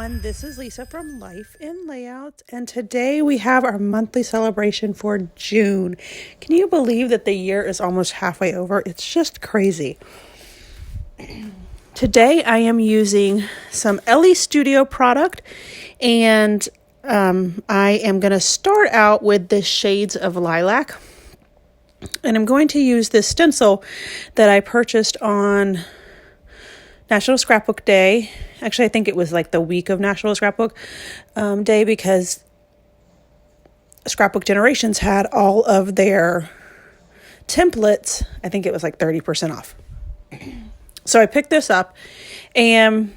everyone, this is Lisa from Life in Layout, and today we have our monthly celebration for June. Can you believe that the year is almost halfway over? It's just crazy. Today I am using some Elle Studio product, and I am going to start out with the shades of lilac, and I'm going to use this stencil that I purchased on National Scrapbook Day. Actually, I think it was like the week of National Scrapbook Day, because Scrapbook Generations had all of their templates. I think it was like 30% off. So I picked this up, and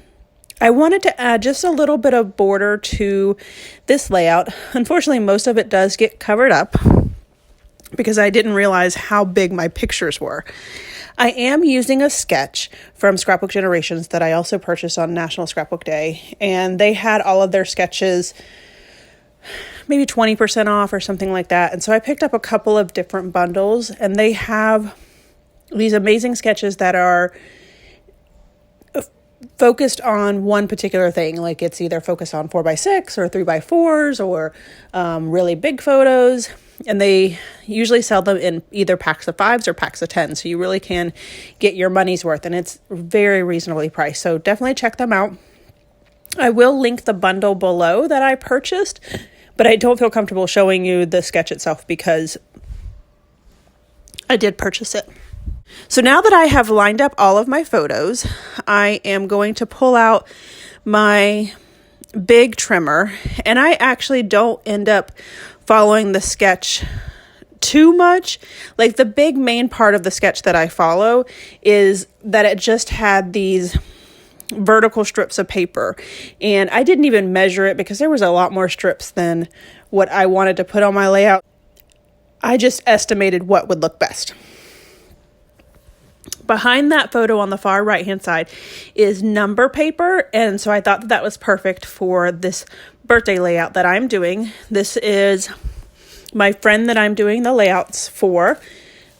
I wanted to add just a little bit of border to this layout. Unfortunately, most of it does get covered up because I didn't realize how big my pictures were. I am using a sketch from Scrapbook Generations that I also purchased on National Scrapbook Day, and they had all of their sketches maybe 20% off or something like that. And so I picked up a couple of different bundles, and they have these amazing sketches that are focused on one particular thing. Like it's either focused on 4x6 or 3x4s or really big photos. And they usually sell them in either packs of 5s or packs of 10. So you really can get your money's worth, and it's very reasonably priced. So definitely check them out. I will link the bundle below that I purchased, but I don't feel comfortable showing you the sketch itself because I did purchase it. So now that I have lined up all of my photos, I am going to pull out my big trimmer, and I actually don't end up following the sketch too much. Like the big main part of the sketch that I follow is that it just had these vertical strips of paper, and I didn't even measure it because there was a lot more strips than what I wanted to put on my layout. I just estimated what would look best. Behind that photo on the far right hand side is number paper, and so I thought that was perfect for this birthday layout that I'm doing. This is my friend that I'm doing the layouts for.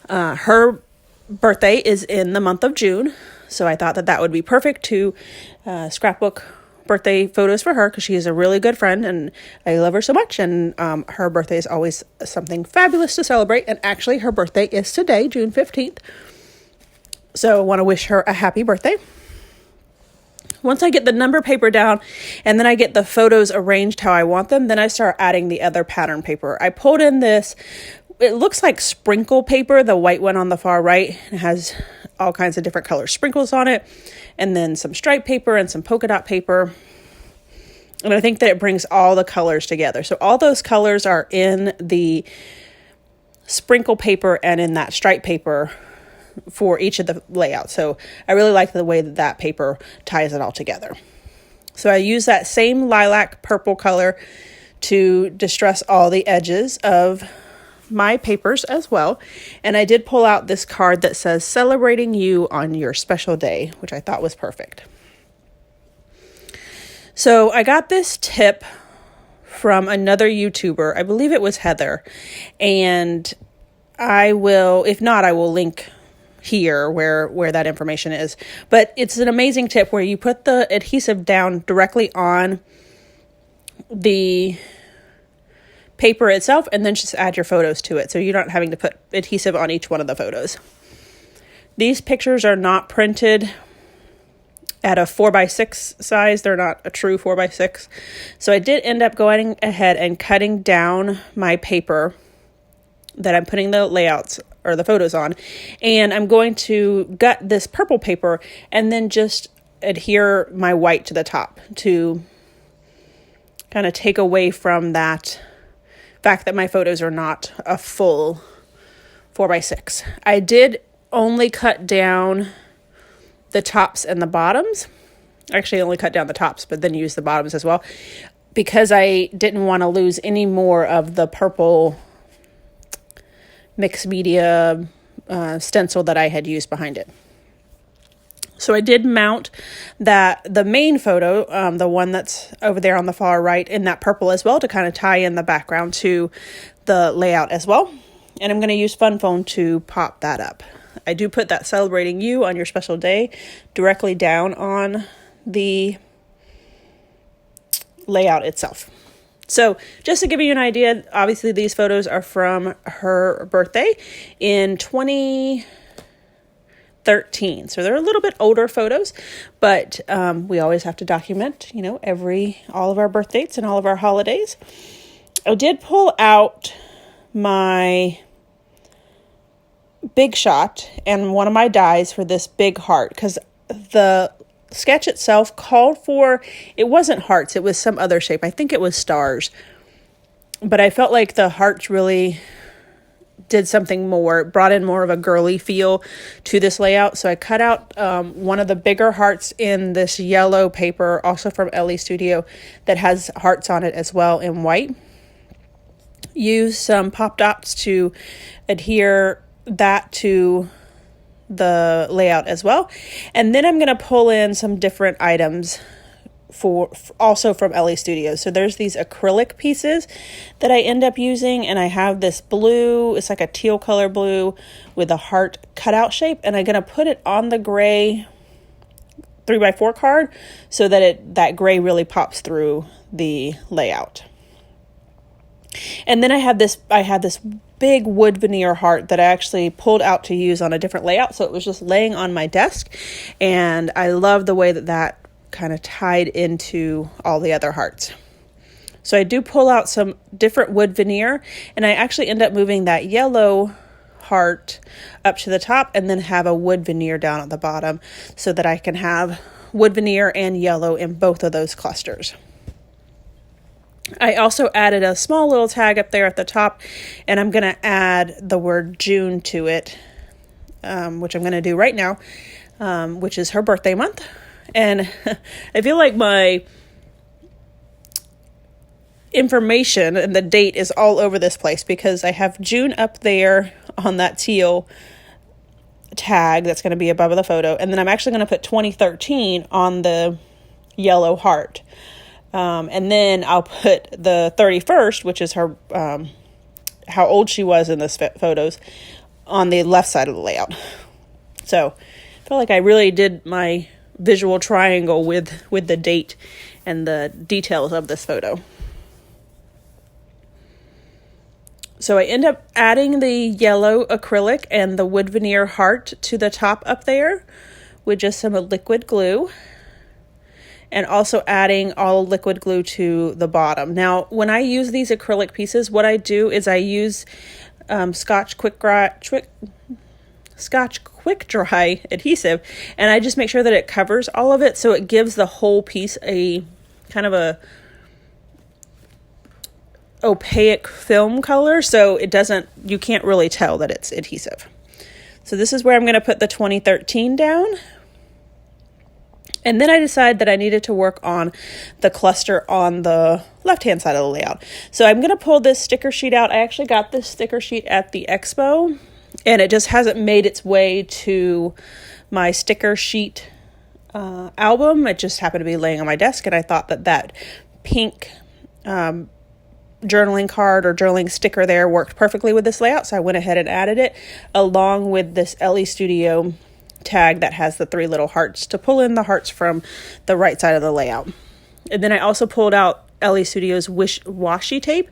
Her birthday is in the month of June, so I thought that would be perfect to scrapbook birthday photos for her, because she is a really good friend and I love her so much, and her birthday is always something fabulous to celebrate. And actually her birthday is today, June 15th. So I want to wish her a happy birthday. Once I get the number paper down and then I get the photos arranged how I want them, then I start adding the other pattern paper. I pulled in this, it looks like sprinkle paper, the white one on the far right. It has all kinds of different color sprinkles on it, and then some stripe paper and some polka dot paper. And I think that it brings all the colors together. So all those colors are in the sprinkle paper and in that stripe paper for each of the layouts. So I really like the way that paper ties it all together. So I use that same lilac purple color to distress all the edges of my papers as well. And I did pull out this card that says "Celebrating You on Your Special Day," which I thought was perfect. So I got this tip from another YouTuber. I believe it was Heather. And I will, if not, I will link here where that information is. But it's an amazing tip where you put the adhesive down directly on the paper itself and then just add your photos to it, so you're not having to put adhesive on each one of the photos. These pictures are not printed at a 4x6 size. They're not a true 4x6. So I did end up going ahead and cutting down my paper that I'm putting the layouts or the photos on, and I'm going to gut this purple paper and then just adhere my white to the top to kind of take away from that fact that my photos are not a full 4x6. I did only cut down the tops and the bottoms. Actually, I only cut down the tops, but then use the bottoms as well, because I didn't want to lose any more of the purple mixed media stencil that I had used behind it. So I did mount the main photo, the one that's over there on the far right, in that purple as well, to kind of tie in the background to the layout as well. And I'm going to use Fun Foam to pop that up. I do put that "Celebrating You on Your Special Day" directly down on the layout itself. So just to give you an idea, obviously these photos are from her birthday in 2013. So they're a little bit older photos, but we always have to document, all of our birth dates and all of our holidays. I did pull out my Big Shot and one of my dies for this big heart, because the sketch itself called for, it wasn't hearts, it was some other shape. I think it was stars, but I felt like the hearts really did something more, brought in more of a girly feel to this layout. So I cut out one of the bigger hearts in this yellow paper, also from Elle Studio, that has hearts on it as well in white. Use some pop dots to adhere that to the layout as well. And then I'm going to pull in some different items also from Elle Studio. So there's these acrylic pieces that I end up using, and I have this blue, it's like a teal color blue with a heart cutout shape, and I'm going to put it on the gray 3x4 card so that that gray really pops through the layout. And then I had this big wood veneer heart that I actually pulled out to use on a different layout. So it was just laying on my desk, and I love the way that kind of tied into all the other hearts. So I do pull out some different wood veneer, and I actually end up moving that yellow heart up to the top and then have a wood veneer down at the bottom so that I can have wood veneer and yellow in both of those clusters. I also added a small little tag up there at the top, and I'm going to add the word June to it, which I'm going to do right now, which is her birthday month. And I feel like my information and the date is all over this place because I have June up there on that teal tag that's going to be above the photo, and then I'm actually going to put 2013 on the yellow heart. And then I'll put the 31st, which is her, how old she was in this photos, on the left side of the layout. So I feel like I really did my visual triangle with the date and the details of this photo. So I end up adding the yellow acrylic and the wood veneer heart to the top up there with just some liquid glue. And also adding all liquid glue to the bottom. Now, when I use these acrylic pieces, what I do is I use Scotch Quick Dry adhesive, and I just make sure that it covers all of it, so it gives the whole piece a kind of a opaque film color, so you can't really tell that it's adhesive. So this is where I'm going to put the 2013 down. And then I decided that I needed to work on the cluster on the left-hand side of the layout. So I'm going to pull this sticker sheet out. I actually got this sticker sheet at the expo, and it just hasn't made its way to my sticker sheet album. It just happened to be laying on my desk, and I thought that pink journaling card or journaling sticker there worked perfectly with this layout. So I went ahead and added it along with this Elle Studio tag that has the 3 little hearts to pull in the hearts from the right side of the layout. And then I also pulled out Elle Studio's washi tape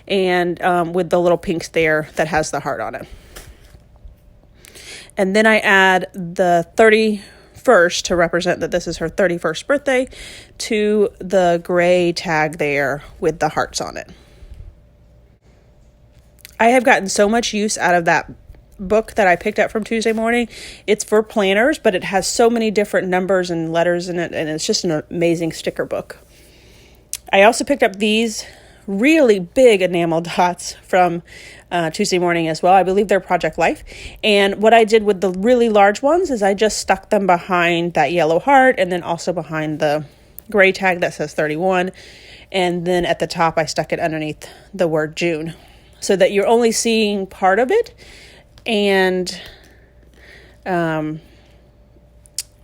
and with the little pinks there that has the heart on it. And then I add the 31st to represent that this is her 31st birthday to the gray tag there with the hearts on it. I have gotten so much use out of that book that I picked up from Tuesday Morning. It's for planners, but it has so many different numbers and letters in it, and it's just an amazing sticker book. I also picked up these really big enamel dots from Tuesday Morning as well. I believe they're Project Life. And what I did with the really large ones is I just stuck them behind that yellow heart and then also behind the gray tag that says 31. And then at the top, I stuck it underneath the word June so that you're only seeing part of it. And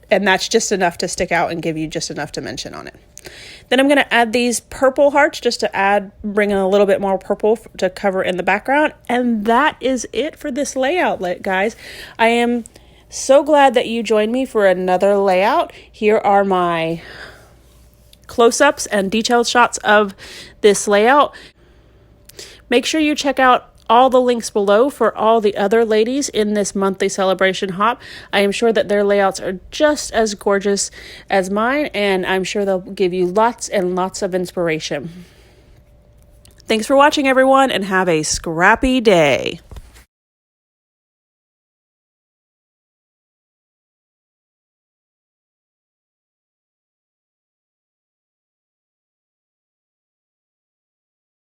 that's just enough to stick out and give you just enough dimension on it. Then I'm going to add these purple hearts just to bring in a little bit more purple to cover in the background. And that is it for this layout, guys. I am so glad that you joined me for another layout. Here are my close-ups and detailed shots of this layout. Make sure you check out all the links below for all the other ladies in this monthly celebration hop. I am sure that their layouts are just as gorgeous as mine, and I'm sure they'll give you lots and lots of inspiration. Thanks for watching, everyone, and have a scrappy day.